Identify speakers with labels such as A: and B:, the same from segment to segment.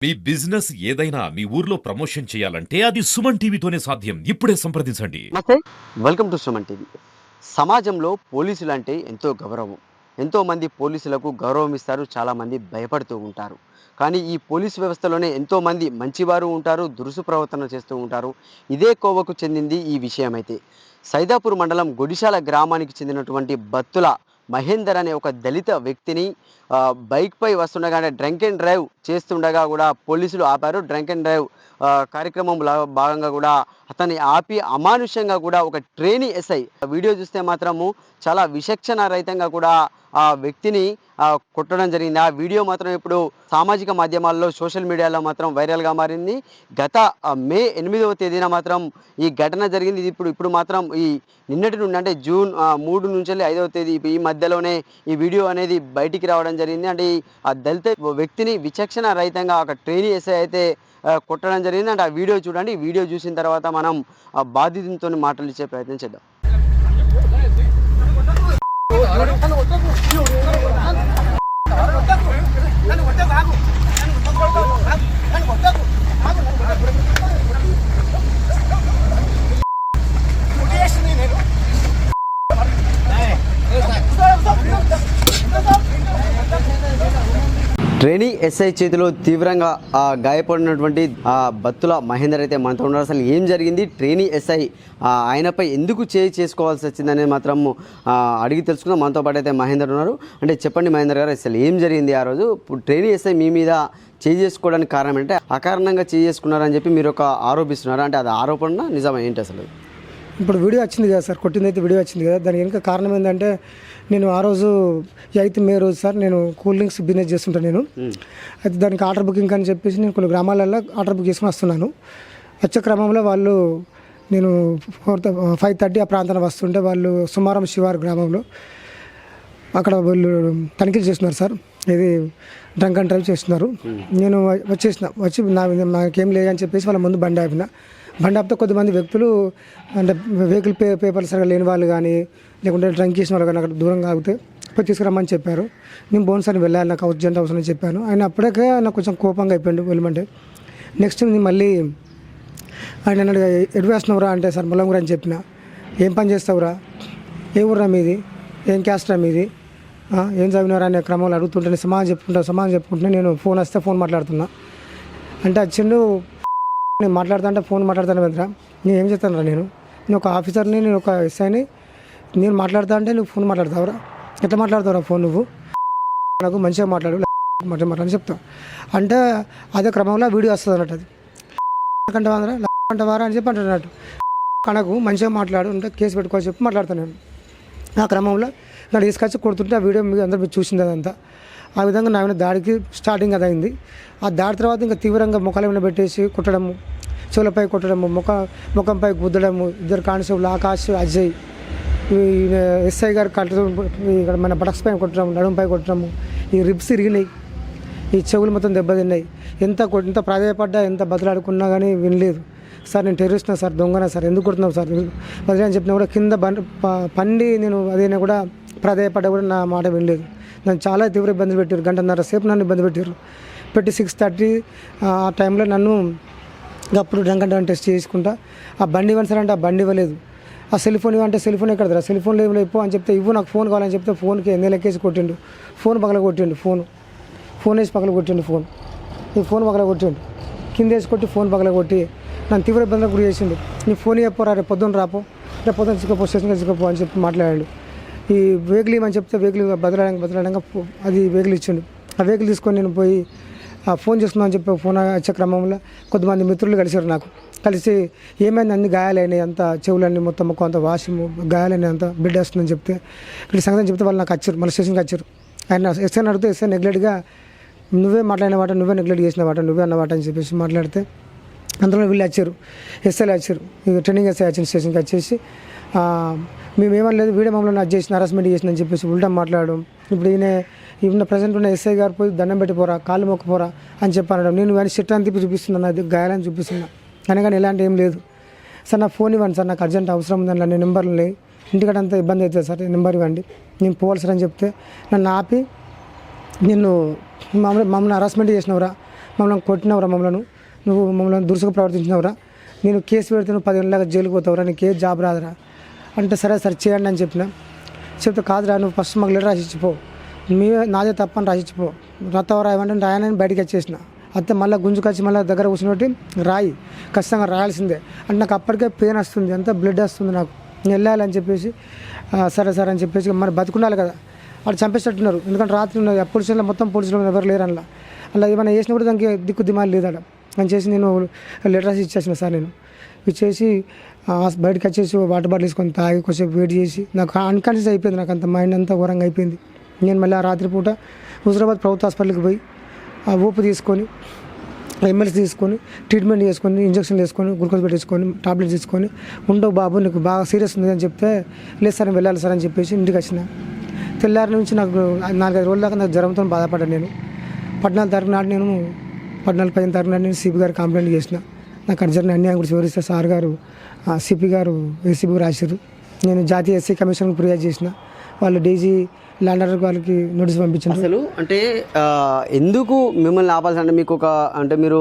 A: మీ business ఏదైనా మీ ఊర్లో promotion చేయాలంటే అది సుమన్ టీవీతోనే సాధ్యం. ఇప్పుడే సంప్రదించండి.
B: నమస్తే, వెల్కమ్ టు సుమన్ టీవీ. సమాజంలో పోలీసులు అంటే ఎంతో గౌరవం. ఎంతోమంది పోలీసులకు గౌరవం ఇస్తారు, చాలామంది భయపడుతూ ఉంటారు. కానీ ఈ పోలీస్ వ్యవస్థలోనే ఎంతోమంది మంచివారు ఉంటారు, దురుసు ప్రవర్తన చేస్తూ ఉంటారు. ఇదే కోవకు చెందింది ఈ విషయం అయితే. సైదాపూర్ మండలం గుడిశాల గ్రామానికి చెందినటువంటి బత్తుల మహేందర్ అనే ఒక దళిత వ్యక్తిని బైక్పై వస్తుండగానే డ్రంక్ అండ్ డ్రైవ్ చేస్తుండగా కూడా పోలీసులు ఆపారు. డ్రంక్ అండ్ డ్రైవ్ కార్యక్రమంలో భాగంగా కూడా అతన్ని ఆపి అమానుషంగా కూడా ఒక ట్రైనీ ఎస్ఐ వీడియో చూస్తే మాత్రము చాలా విచక్షణ రహితంగా కూడా ఆ వ్యక్తిని కొట్టడం జరిగింది. ఆ వీడియో మాత్రం ఇప్పుడు సామాజిక మాధ్యమాల్లో సోషల్ మీడియాలో మాత్రం వైరల్గా మారింది. గత మే 8వ తేదీన మాత్రం ఈ ఘటన జరిగింది. ఇది ఇప్పుడు మాత్రం ఈ నిన్నటి నుండి అంటే జూన్ 3 నుంచి 5వ తేదీ ఈ మధ్యలోనే ఈ వీడియో అనేది బయటికి రావడం జరిగింది. అంటే ఆ దళిత వ్యక్తిని విచక్షణ రహితంగా ఒక ట్రైనీ ఎస్ఐ అయితే కొట్టడం జరిగింది. అంటే ఆ వీడియో చూడండి. ఈ వీడియో చూసిన తర్వాత మనం బాధితునితో మాటలు ఇచ్చే ప్రయత్నం చేద్దాం. ట్రైనీ ఎస్ఐ చేతిలో తీవ్రంగా గాయపడినటువంటి బత్తుల మహేందర్ అయితే మనతో ఉన్నారు. అసలు ఏం జరిగింది, ట్రైనీ ఎస్ఐ ఆయనపై ఎందుకు చేసుకోవాల్సి వచ్చిందనేది మాత్రం అడిగి తెలుసుకుందాం. మనతో పాటు అయితే మహేందర్ ఉన్నారు. అంటే చెప్పండి మహేందర్ గారు, అసలు ఏం జరిగింది ఆ రోజు? ట్రైనీ ఎస్ఐ మీ మీద చేసుకోవడానికి కారణం ఏంటంటే అకారణంగా చేసుకున్నారని చెప్పి మీరు ఒక ఆరోపిస్తున్నారు. అంటే అది ఆరోపణ నిజమా ఏంటి అసలు?
C: ఇప్పుడు వీడియో వచ్చింది కదా సార్, కొట్టిందైతే వీడియో వచ్చింది కదా. దానికి వెనుక కారణం ఏంటంటే నేను ఆ రోజు 8th మే రోజు సార్ నేను కూల్ డ్రింక్స్ బిజినెస్ చేస్తుంటాను నేను. అయితే దానికి ఆర్డర్ బుకింగ్ అని చెప్పేసి నేను కొన్ని గ్రామాలలో ఆర్డర్ బుక్ చేసుకుని వస్తున్నాను. వచ్చే క్రమంలో వాళ్ళు నేను 5:30 ఆ ప్రాంతానికి వస్తుంటే వాళ్ళు సుమారం శివారు గ్రామంలో అక్కడ వాళ్ళు తనిఖీలు చేస్తున్నారు సార్. ఇది డ్రంక్ అండ్ డ్రైవ్ చేస్తున్నారు. నేను వచ్చి నాకేం లేదని చెప్పేసి వాళ్ళ ముందు బండి ఆపిన. బండి ఆపితే కొద్దిమంది వ్యక్తులు అంటే వెహికల్ పేపర్లు సరిగా లేని వాళ్ళు కానీ లేకుంటే డ్రంక్ చేసిన వాళ్ళు కానీ అక్కడ దూరంగా ఆగితే పోయి తీసుకురమ్మని చెప్పారు. నేను బోన్సారి వెళ్ళాలి, నాకు అర్జెంట్ అవసరం అని చెప్పాను. ఆయన అప్పటికే నాకు కొంచెం కోపంగా అయిపోయింది వెళ్ళమంటే. నెక్స్ట్ నేను మళ్ళీ ఆయన అన్నాడు, ఎటు వేస్తున్నావురా అంటే సార్ ముల్లంగురా అని చెప్పిన. ఏం పని చేస్తావురా, ఏ ఊర్రా మీది, ఏం క్యాస్ట్రా మీది, ఏం చదివినారా అనే క్రమంలో అడుగుతుంటే సమాధానం చెప్పుకుంటే నేను ఫోన్ వస్తే ఫోన్ మాట్లాడుతున్నా అంటే వచ్చిండు. నేను మాట్లాడుతుంటే ఫోన్ మాట్లాడతాను వెంటరా, నేను ఏం చేస్తాను రా, నేను ఒక ఆఫీసర్ని, నేను ఒక ఎస్ఐని, నేను మాట్లాడుతా అంటే నువ్వు ఫోన్ మాట్లాడతావురా, ఎట్లా మాట్లాడతావురా ఫోన్, నువ్వు నాకు మంచిగా మాట్లాడని చెప్తా. అంటే అదే క్రమంలో వీడియో వస్తుంది అన్నట్టు. అది అంటవారా అని చెప్పి అంటున్నట్టు కనకు మంచిగా మాట్లాడు అంటే కేసు పెట్టుకోవాలని చెప్పి మాట్లాడతాను నేను. ఆ క్రమంలో నన్ను తీసుకొచ్చి కొడుతుంటే ఆ వీడియో మీరు అందరూ చూసింది అదంతా. ఆ విధంగా నా దాడికి స్టార్టింగ్ అది అయింది. ఆ దాడి తర్వాత ఇంకా తీవ్రంగా ముఖాల మీద పెట్టేసి కొట్టడము, చెవులపై కొట్టడము, ముఖంపై గుద్దడము, ఇద్దరు కానిస్టేబుల్ ఆకాష్, అజయ్, ఎస్ఐ గారు ఇక్కడ మన బటక్స్ పైన కొట్టడము, నడుంపై కొట్టడము, ఈ రిబ్స్ ఇరిగినాయి, ఈ చెవులు మొత్తం దెబ్బతిన్నాయి. ఎంత ప్రాధాయపడ్డా ఎంత బదులాడుకున్నా కానీ వినలేదు. సార్ నేను టెర్రరిస్ట్నా సార్, దొంగనా సార్, ఎందుకు కొడుతున్నావు సార్ బదిలీ అని చెప్పినా కూడా కింద పండి నేను అదైనా కూడా ప్రాధాయపడ్డా కూడా నా మాట వినలేదు. నన్ను చాలా తీవ్ర ఇబ్బందులు పెట్టారు. 1.5 సేపు నన్ను ఇబ్బంది పెట్టి 6:30 ఆ టైంలో నన్ను అప్పుడు డ్రంక్ అండ్ డ్రైవ్ టెస్ట్ చేసుకుంటా. ఆ బండి ఇవ్వండి సార్ అంటే ఆ బండి ఇవ్వలేదు. ఆ సెల్ ఫోన్ ఇవ్వంటే సెల్ ఫోన్ ఎక్కడ, సెల్ ఫోన్ లేవు అని చెప్తే ఇవ్వు నాకు ఫోన్ కావాలని చెప్తే ఫోన్కి ఎక్కేసి కొట్టిండు. ఫోన్ పగల కొట్టిండు, ఫోన్ వేసి పగల కొట్టిండు, ఈ ఫోన్ పగల కొట్టిండు, కింద వేసి కొట్టి ఫోన్ పగల కొట్టి నన్ను తీవ్ర ఇబ్బందులకు గురి చేసిండు. నీ ఫోన్ చెప్పరా, రేపు పొద్దున్న రాపో, రేపు పొద్దున్న తీసుకపో, స్టేషన్కి తీసుకపో అని చెప్పి మాట్లాడాడు. ఈ వెహికల్ ఇవ్వని చెప్తే వెహికల్ బదలడంగా అది వెహికల్ ఇచ్చిండు. ఆ వెహికల్ తీసుకొని నేను పోయి ఫోన్ చేస్తున్నాను అని చెప్పి ఫోన్ వచ్చే క్రమంలో కొద్దిమంది మిత్రులు కలిసి ఏమైంది, అన్ని గాయాలైనాయి, అంత చెవులన్నీ మొత్తం మొక్క అంత వాషము గాయాలైనాయి, అంత బ్లడ్ వస్తుందని చెప్తే ఇక్కడ సంగతి చెప్తే వాళ్ళు నాకు వచ్చారు, మళ్ళీ స్టేషన్కి వచ్చారు. ఆయన ఎస్ఐని అడిగితే ఎస్ఐ నెగ్లెక్ట్గా నువ్వే మాట్లాడిన వాట, నువ్వే నెగ్లెక్ట్ చేసిన వాట, నువ్వే అన్నవాట అని చెప్పేసి మాట్లాడితే అందులో వీళ్ళు వచ్చారు, ఎస్ఐలు వచ్చారు, ఇక ట్రైనింగ్ ఎస్ఐ వచ్చిన స్టేషన్కి వచ్చేసి మేము ఏమనలేదు, వీడియో మమ్మల్ని అది చేసిన హరాస్మెంట్ చేసిన అని చెప్పేసి ఉల్టా మాట్లాడడం. ఇప్పుడు ఈయన ప్రజెంట్ ఉన్న ఎస్ఐ గారు పోయి దండం పెట్టిపోరా, కాళ్ళు మొక్కపోరా అని చెప్పనడం. నేను వాడిని షర్ట్ అని తిప్పి చూపిస్తున్నాను, అది గాయాలని చూపిస్తున్నా అనగానే ఎలాంటి ఏం లేదు. సార్ నా ఫోన్ ఇవ్వండి సార్, నాకు అర్జెంట్ అవసరం ఉందని నేను నెంబర్లు లేవు, ఇంటికాడ అంతా ఇబ్బంది అవుతుంది సార్, నెంబర్ ఇవ్వండి నేను పోవాలి సార్ అని చెప్తే నన్ను ఆపి నిన్ను మమ్మల్ని హరాస్మెంట్ చేసినవరా, మమ్మల్ని కొట్టినవరా, నువ్వు మమ్మల్ని దురుసుగా ప్రవర్తించినవరా, నేను కేసు పెడితే నువ్వు 10 ఏళ్ళగా జైలుకి పోతావురా, నీకు ఏ జాబ్ రాదురా అంటే సరే చేయండి అని చెప్పిన. చెప్తే కాదురా, నువ్వు ఫస్ట్ మాకు లెటర్ రాసిచ్చిపో, నాదే తప్పని రాసిచ్చిపో, రత్తవరా ఏమంటే రాయనని బయటకు వచ్చేసిన. అయితే మళ్ళీ గుంజుకొచ్చి మళ్ళీ దగ్గర కూర్చున్నట్టు రాయి, ఖచ్చితంగా రాయాల్సిందే అంటే నాకు అప్పటికే పెయిన్ వస్తుంది, అంతా బ్లడ్ వస్తుంది నాకు, నేను వెళ్ళాలని చెప్పేసి సరే అని చెప్పేసి మరి బతుకుండాలి కదా, వాళ్ళు చంపేసేట్టున్నారు. ఎందుకంటే రాత్రి పోలీసులు మొత్తం పోలీసులు ఎవరు లేరు అలా ఏమైనా చేసినప్పుడు దానికి దిక్కు దిమాలు లేదు అలా అని చేసి నేను లెటర్ రాసి ఇచ్చేసిన సార్. నేను ఇచ్చేసి బయటకు వచ్చేసి వాటర్ బాటిల్ తీసుకొని తాగి కొంచెం వెయిట్ చేసి నాకు అన్కాన్షియస్ అయిపోయింది, నాకు అంత మైండ్ అంతా ఘోరంగా అయిపోయింది. నేను మళ్ళీ ఆ రాత్రిపూట హుజరాబాద్ ప్రభుత్వ హాస్పిటల్కి పోయి ఆ ఊపు తీసుకొని ఎమ్మెల్సీ తీసుకొని ట్రీట్మెంట్ చేసుకొని ఇంజక్షన్లు వేసుకొని గ్లూకోజ్ పెట్టేసుకొని టాబ్లెట్స్ తీసుకొని ఉండవు బాబు నీకు బాగా సీరియస్ ఉంది అని చెప్తే లేదు సార్ వెళ్ళాలి సార్ అని చెప్పేసి ఇంటికి వచ్చిన. తెల్లారి నుంచి నాకు 4-5 రోజుల దాకా నాకు జ్వరంతో బాధపడ్డాను. నేను 14 తారీఖు నాడు నేను 14-15 తారీఖు నాడు నేను సిపి గారు కంప్లైంట్ చేసిన. నాకు అర్జెంట్ అన్యాయం గురించి వివరిస్తే సార్ గారు సిపి గారు ఏసీబీ రాశారు. నేను జాతీయ ఎస్సీ కమిషన్కి ఫిర్యాదు చేసిన, వాళ్ళు డీజీ ల్యాండ్ ఆర్డర్ వాళ్ళకి నోటీస్ పంపించారు.
B: అసలు అంటే ఎందుకు మిమ్మల్ని ఆపాల్సి అంటే మీకు అంటే మీరు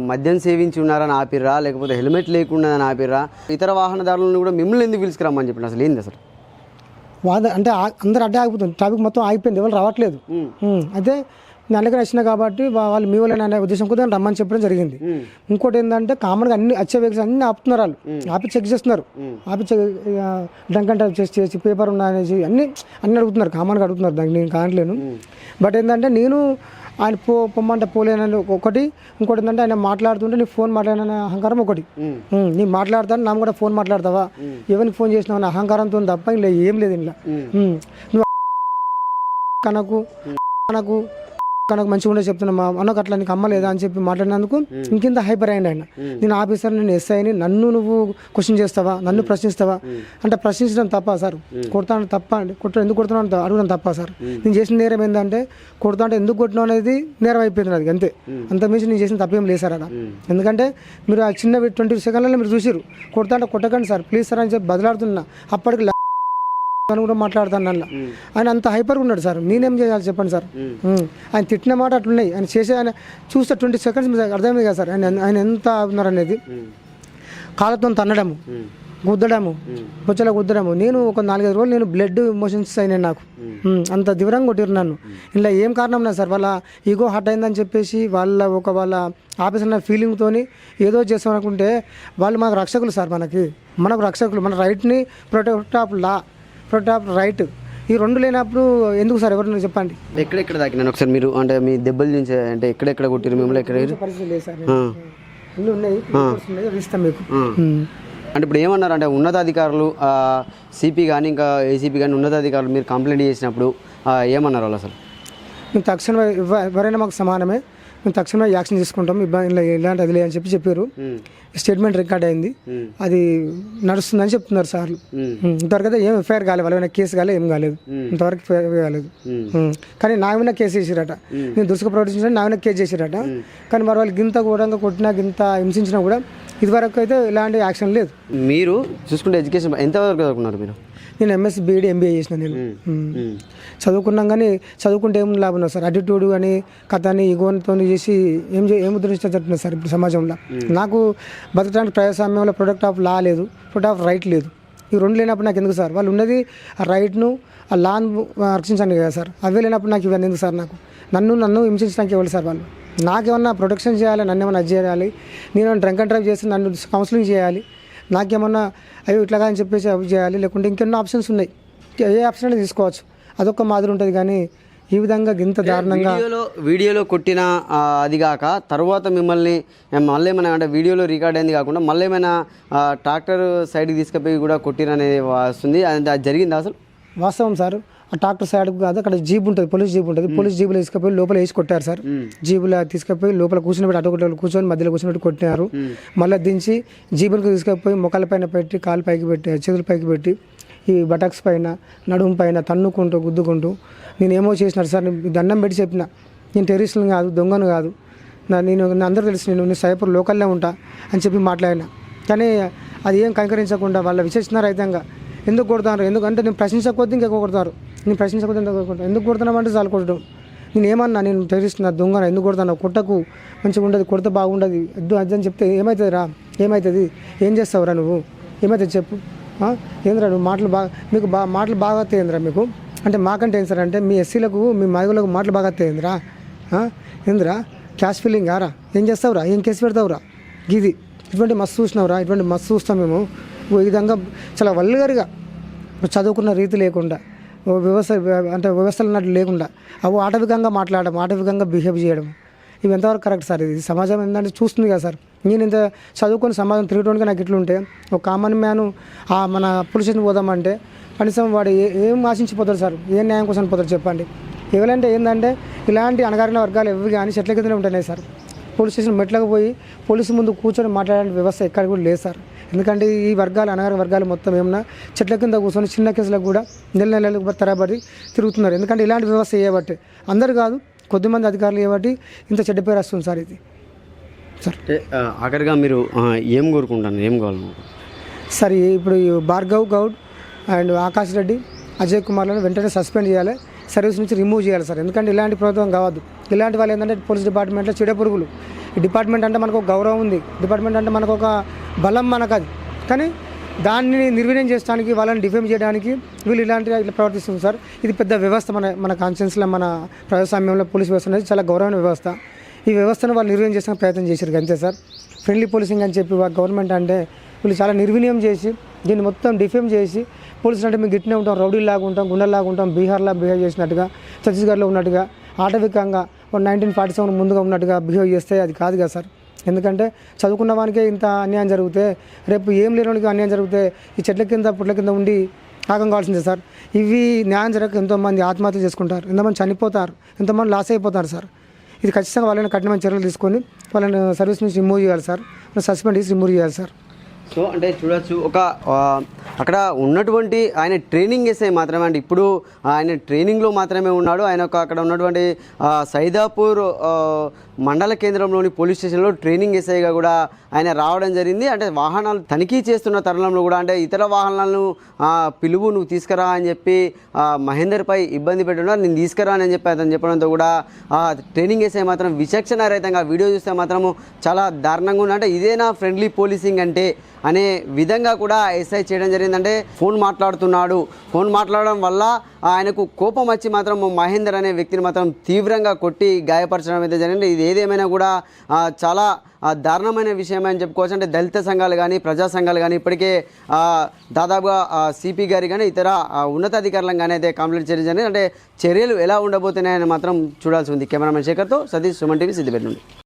B: మద్యం సేవించి ఉన్నారని ఆపిర్రా, లేకపోతే హెల్మెట్ లేకుండా అని ఆపిర్రా, ఇతర వాహనదారులను కూడా మిమ్మల్ని ఎందుకు పిలుచుకురమ్మని చెప్పిన అసలు ఏంది అసలు
C: అంటే అందరూ అడ్డే ఆగిపోతుంది, ట్రాఫిక్ మొత్తం ఆగిపోయింది, ఎవరు రావట్లేదు. అయితే నేను అలాగే వచ్చినా కాబట్టి వాళ్ళు మీ వాళ్ళని అనే ఉద్దేశం కూడా రమ్మని చెప్పడం జరిగింది. ఇంకోటి ఏంటంటే కామన్గా అన్ని వచ్చే వెహికల్స్ అన్ని ఆపుతున్నారు, వాళ్ళు ఆపి చెక్ చేస్తున్నారు, ఆపి డ్రంక్ అండ్ డ్రైవ్ చేసి పేపర్ ఉన్నా అనేసి అన్ని అడుగుతున్నారు, కామన్గా అడుగుతున్నారు, దానికి నేను కానట్లేను. బట్ ఏంటంటే నేను ఆయన పొమ్మంటే పోలేనని ఒకటి, ఇంకోటి ఏంటంటే ఆయన మాట్లాడుతుంటే నీ ఫోన్ మాట్లాడిన అహంకారం ఒకటి, నీ మాట్లాడతాను నా కూడా ఫోన్ మాట్లాడతావా, ఎవరికి ఫోన్ చేసినావు అనే అహంకారంతో తప్ప ఇలా ఏం లేదు. ఇలా నువ్వు కనకు మంచిగా ఉండే చెప్తున్నా మా అన్నకు అట్లా నీకు అమ్మలేదా అని చెప్పి మాట్లాడినందుకు ఇంకింత హైపర్ అయ్యండి ఆయన. నేను ఆఫీసర్, నేను ఎస్ఐని, నన్ను నువ్వు క్వశ్చన్ చేస్తావా, నన్ను ప్రశ్నిస్తావా అంటే ప్రశ్నించడం తప్ప సార్, కొడతాను తప్ప అండి, ఎందుకు కొడుతున్నావు అడగడం తప్ప సార్. నేను చేసిన నేరం ఏంటంటే కొడతా అంటే ఎందుకు కొట్టినావు అనేది నేరం అయిపోయింది అది, అంతే. అంత మించి నేను చేసిన తప్పేం లేదు సార్ అక్కడ. ఎందుకంటే మీరు ఆ చిన్న 20 సెకండ్లలో మీరు చూసిరు, కొడతా అంటే కొట్టకండి సార్ ప్లీజ్ సార్ అని చెప్పి బదిలాడుతున్నా. అప్పటికి అని కూడా మాట్లాడతాను నల్ల, ఆయన అంత హైపర్గా ఉన్నాడు సార్. నేనేం చేయాలి చెప్పండి సార్. ఆయన తిట్టిన మాట అట్లున్నాయి, ఆయన చేసే ఆయన చూస్తే 20 సెకండ్స్ అర్థమైంది కదా సార్ ఆయన ఎంత ఉన్నారనేది. కాళ్ళతో తన్నడము, గుద్దడము, బొచ్చలో గుద్దడము. నేను ఒక 4-5 రోజులు నేను బ్లడ్ మోషన్స్ అయినాయి నాకు, అంత తీవ్రంగా కొట్టిరు నన్ను. ఇలా ఏం కారణం లేదు సార్, వాళ్ళ ఈగో హర్ట్ అయిందని చెప్పేసి వాళ్ళ ఆఫీసర్ అన్న ఫీలింగ్తో ఏదో చేస్తాం అనుకుంటే వాళ్ళు మనకు రక్షకులు సార్, మనకు రక్షకులు. మన రైట్ని protect of law, protect of right, ఈ రెండు లేనప్పుడు ఎందుకు సార్ ఎవరు చెప్పండి.
B: ఎక్కడెక్కడ తాకినాను ఒకసారి మీరు అంటే మీ దెబ్బలు నుంచి అంటే ఎక్కడెక్కడ కొట్టిరు మిమ్మల్ని, ఎక్కడ
C: పరిస్థితి లేదు సార్, ఇల్లు ఉన్నాయి ఇస్తాం మీకు.
B: అంటే ఇప్పుడు ఏమన్నారు అంటే ఉన్నతాధికారులు సిపి కానీ ఇంకా ఏసీపీ కానీ ఉన్నతాధికారులు మీరు కంప్లైంట్ చేసినప్పుడు ఏమన్నారు వాళ్ళు అసలు?
C: మేము తక్షణం ఎవరైనా మాకు సమానమే, మేము తక్షణమే యాక్షన్ తీసుకుంటాం, ఇబ్బంది ఇలాంటి అది లేదని చెప్పారు. స్టేట్మెంట్ రికార్డ్ అయింది, అది నడుస్తుందని చెప్తున్నారు సార్లు. ఇంతవరకు అయితే ఏం ఎఫ్ఐఆర్ కాలేదు, వాళ్ళ కేసు కాలేదు, ఏం కాలేదు, ఇంతవరకు ఎఫ్ఐఆర్ కాలేదు. కానీ నా మీద కేసు చేసిరట, నేను దురుసుగా ప్రవర్తించిన నా మీద కేసు చేసిరట. కానీ మరి వాళ్ళు గింత ఘోరంగా కొట్టినా గింత హింసించినా కూడా ఇదివరకు అయితే ఇలాంటి యాక్షన్ లేదు.
B: మీరు చూసుకుంటే ఎడ్యుకేషన్ ఎంతవరకు చదువుకున్నారు మీరు?
C: నేను ఎంఎస్సీ బీఈడీ ఎంబీఏ చేసిన. నేను చదువుకున్నాం కానీ చదువుకుంటే ఏం లాభం ఉన్నారు సార్, అటిట్యూడ్ కానీ కథని ఈగోతో చేసి ఏం ఉద్ధరించారు సార్ ఇప్పుడు సమాజంలో. నాకు బతకడానికి ప్రజాస్వామ్యంలో ప్రొటెక్ట్ ఆఫ్ లా లేదు, ప్రొటెక్ట్ ఆఫ్ రైట్ లేదు. ఈ రెండు లేనప్పుడు నాకు ఎందుకు సార్? వాళ్ళు ఉన్నది ఆ రైట్ను ఆ లాను రక్షించండి కదా సార్, అవే లేనప్పుడు నాకు ఇవన్నీ ఎందుకు సార్? నన్ను హింసించడానికి ఇవ్వాలి సార్ వాళ్ళు. నాకేమన్నా ప్రొటెక్షన్ చేయాలి, నన్ను ఏమన్నా అది చేయాలి, నేను డ్రంక్ అండ్ డ్రైవ్ చేసి నన్ను కౌన్సిలింగ్ చేయాలి, నాకేమన్నా అవి ఇట్లాగా అని చెప్పేసి అవి చేయాలి, లేకుంటే ఇంకెన్నో ఆప్షన్స్ ఉన్నాయి, ఏ ఆప్షన్ అయినా తీసుకోవచ్చు, అదొక మాదిరి ఉంటుంది. కానీ ఈ విధంగా ఇంత దారుణంగా
B: వీడియోలో కొట్టిన అది కాక తర్వాత మిమ్మల్ని మళ్ళీ ఏమైనా అంటే వీడియోలో రికార్డ్ అయింది కాకుండా మళ్ళీ ఏమైనా ట్రాక్టర్ సైడ్కి తీసుకుపోయి కూడా కొట్టిరనేది వస్తుంది, అది జరిగింది అసలు?
C: వాస్తవం సార్, ఆ ట్రాక్టర్ సైడ్కి కాదు, అక్కడ జీప్ ఉంటుంది, పోలీస్ జీప్ ఉంటుంది, పోలీస్ జీబులో తీసుకుపోయి లోపల వేసి కొట్టారు సార్. జీబులో తీసుకుపోయి లోపల కూర్చుని అటు కూర్చొని మధ్యలో కూర్చుని కొట్టినారు. మళ్ళీ దించి జీబులకు తీసుకుపోయి మొక్కల పైన పెట్టి, కాలు పైకి పెట్టి, చేతుల పైకి పెట్టి, ఈ బటక్స్ పైన, నడుము పైన తన్నుకుంటూ గుద్దుకుంటూ నేనేమో చేసినారు సార్. దండం పెట్టి చెప్పిన, నేను టెర్రరిస్ట్ని కాదు, దొంగను కాదు, నేను అందరూ తెలుసు, నేను సైపర్ లోకల్లో ఉంటా అని చెప్పి మాట్లాడినా. కానీ అది ఏం కనికరించకుండా వాళ్ళ విశేషణరహితంగా ఎందుకు కొడతారు, ఎందుకంటే నేను ప్రశ్నించకపోతే ఇంకా కొడతారు, నేను ప్రశ్నించకపోతే ఎందుకు కొడతాను, ఎందుకు కొడుతున్నామంటే చాలు కొట్టడం. నేను ఏమన్నా నేను టెర్రరిస్ట్ నా దొంగ ఎందుకు కొడతాను కొట్టకు మంచిగా ఉండదు కొడితే బాగుండదు వద్దు అది అని చెప్తే ఏమవుతుంది రా ఏమవుతుంది ఏం చేస్తావురా నువ్వు ఏమవుతుంది చెప్పు ఏంద్రా నువ్వు మాటలు బాగా మీకు మాటలు బాగా వస్తాయిందిరా మీకు అంటే మాకంటే ఏం సార్ అంటే మీ ఎస్సీలకు మీ మగలకు మాటలు బాగా వస్తాయిందిరా ఏందిరా క్యాష్ ఫీలింగ్ ఆరా ఏం చేస్తావురా ఏం కేసు పెడతావురా ఇది ఇటువంటి మస్తు చూసినావురా ఇటువంటి మస్తు చూస్తాం మేము ఈ విధంగా చాలా వల్గర్గా చదువుకున్న రీతి లేకుండా వ్యవస్థలు అన్నట్టు లేకుండా అవి ఆటవికంగా మాట్లాడడం ఆటవికంగా బిహేవ్ చేయడం ఇవి ఎంతవరకు కరెక్ట్ సార్ ఇది సమాజం ఏంటంటే చూస్తుంది కదా సార్ నేను ఇంత చదువుకొని సమాజం తిరగడానికి నాకు ఇట్లుంటే ఒక కామన్ మ్యాన్ మన పోలీస్ స్టేషన్ పోదామంటే కనీసం వాడు ఏం ఆశించిపోతారు సార్ ఏం న్యాయం కోసం పోతారు చెప్పండి ఎవరంటే ఏంటంటే ఇలాంటి అణగారిన వర్గాలు ఎవి కానీ చెట్ల కిందనే ఉంటున్నాయి సార్ పోలీస్ స్టేషన్ మెట్లకు పోయి పోలీసు ముందు కూర్చొని మాట్లాడే వ్యవస్థ ఎక్కడ కూడా లేదు సార్ ఎందుకంటే ఈ వర్గాలు అణగారిన వర్గాలు మొత్తం ఏమన్నా చెట్ల కింద కూర్చొని చిన్న కేసులకు కూడా నెలలకు తరబడి తిరుగుతున్నారు ఎందుకంటే ఇలాంటి వ్యవస్థ చేయబట్టి అందరు కాదు కొద్దిమంది అధికారులు చేయబట్టి ఇంత చెడ్డ పేరు వస్తుంది సార్ ఇది సార్
B: ఆఖరిగా మీరు ఏం కోరుకుంటాను ఏం కావాలి
C: సార్ ఇప్పుడు భార్గవ్ గౌడ్ అండ్ ఆకాష్ రెడ్డి అజయ్ కుమార్లను వెంటనే సస్పెండ్ చేయాలి సర్వీస్ నుంచి రిమూవ్ చేయాలి సార్ ఎందుకంటే ఇలాంటి ప్రభుత్వం కావద్దు ఇలాంటి వాళ్ళు ఏంటంటే పోలీస్ డిపార్ట్మెంట్లో చెడ పురుగులు ఈ డిపార్ట్మెంట్ అంటే మనకు ఒక గౌరవం ఉంది డిపార్ట్మెంట్ అంటే మనకు ఒక బలం మనకు అది కానీ దాన్ని నిర్వీర్యం చేయడానికి వాళ్ళని డిఫేమ్ చేయడానికి వీళ్ళు ఇట్లా ప్రవర్తిస్తుంది సార్ ఇది పెద్ద వ్యవస్థ మన కాన్షియన్స్లో మన ప్రజాస్వామ్యంలో పోలీస్ వ్యవస్థ అనేది చాలా గౌరవమైన వ్యవస్థ ఈ వ్యవస్థను వాళ్ళు నిర్వీర్యం చేసిన ప్రయత్నం చేశారు అంతే సార్ ఫ్రెండ్లీ పోలీసింగ్ అని చెప్పి గవర్నమెంట్ అంటే వీళ్ళు చాలా నిర్వీర్యం చేసి దీన్ని మొత్తం డిఫేమ్ చేసి పోలీసులు అంటే మేము గిట్నే ఉంటాం రౌడీలాగా ఉంటాం గుండెల్లాగా ఉంటాం బీహార్లో బిహేవ్ చేసినట్టుగా ఛత్తీస్గఢ్లో ఉన్నట్టుగా ఆటవికంగా 1947 ముందుగా ఉన్నట్టుగా బిహేవ్ చేస్తే అది కాదు కదా సార్ ఎందుకంటే చదువుకున్న వానికే ఇంత అన్యాయం జరిగితే రేపు ఏం లేనివానికి అన్యాయం జరిగితే ఈ చెట్ల కింద పుట్ల కింద ఉండి ఆగం కావాల్సిందే సార్ ఇవి న్యాయం జరగక ఎంతోమంది ఆత్మహత్య చేసుకుంటారు ఎంతమంది చనిపోతారు ఎంతమంది లాస్ అయిపోతారు సార్ ఇది ఖచ్చితంగా వాళ్ళని కఠినమైన చర్యలు తీసుకొని వాళ్ళని సర్వీస్ నుంచి రిమూవ్ చేయాలి సార్ సస్పెండ్ చేసి రిమూవ్ చేయాలి సార్
B: సో అంటే చూడొచ్చు ఒక అక్కడ ఉన్నటువంటి ఆయన ట్రైనింగ్ ఎస్ఐ మాత్రమే అంటే ఇప్పుడు ఆయన ట్రైనింగ్లో మాత్రమే ఉన్నాడు ఆయన అక్కడ ఉన్నటువంటి సైదాపూర్ మండల కేంద్రంలోని పోలీస్ స్టేషన్లో ట్రైనింగ్ ఎస్ఐగా కూడా ఆయన రావడం జరిగింది అంటే వాహనాలు తనిఖీ చేస్తున్న తరుణంలో కూడా అంటే ఇతర వాహనాలను పిలువు నువ్వు తీసుకురా అని చెప్పి మహేందర్పై ఇబ్బంది పెట్టున్నారు నేను తీసుకురా అని చెప్పి అతను చెప్పడంతో కూడా ట్రైనింగ్ ఎస్ఐ మాత్రం విచక్షణ రహితంగా వీడియో చూస్తే మాత్రము చాలా దారుణంగా ఉంది అంటే ఇదేనా ఫ్రెండ్లీ పోలీసింగ్ అంటే అనే విధంగా కూడా ఎస్ఐ చేయడం జరిగిందంటే ఫోన్ మాట్లాడుతున్నాడు ఫోన్ మాట్లాడడం వల్ల ఆయనకు కోపం వచ్చి మాత్రం మహేందర్ అనే వ్యక్తిని మాత్రం తీవ్రంగా కొట్టి గాయపరచడం అయితే జరిగింది ఇది ఏదేమైనా కూడా చాలా దారుణమైన విషయం అని చెప్పుకోవచ్చు అంటే దళిత సంఘాలు కానీ ప్రజా సంఘాలు కానీ ఇప్పటికే దాదాపుగా సిపి గారి కానీ ఇతర ఉన్నతాధికారులను కానీ అయితే కంప్లైంట్ చేయడం జరిగింది అంటే చర్యలు ఎలా ఉండబోతున్నాయని మాత్రం చూడాల్సి ఉంది కెమెరామెన్ శేఖర్తో సతీష్ సుమన్ టీవీ సిద్దిపేట నుండి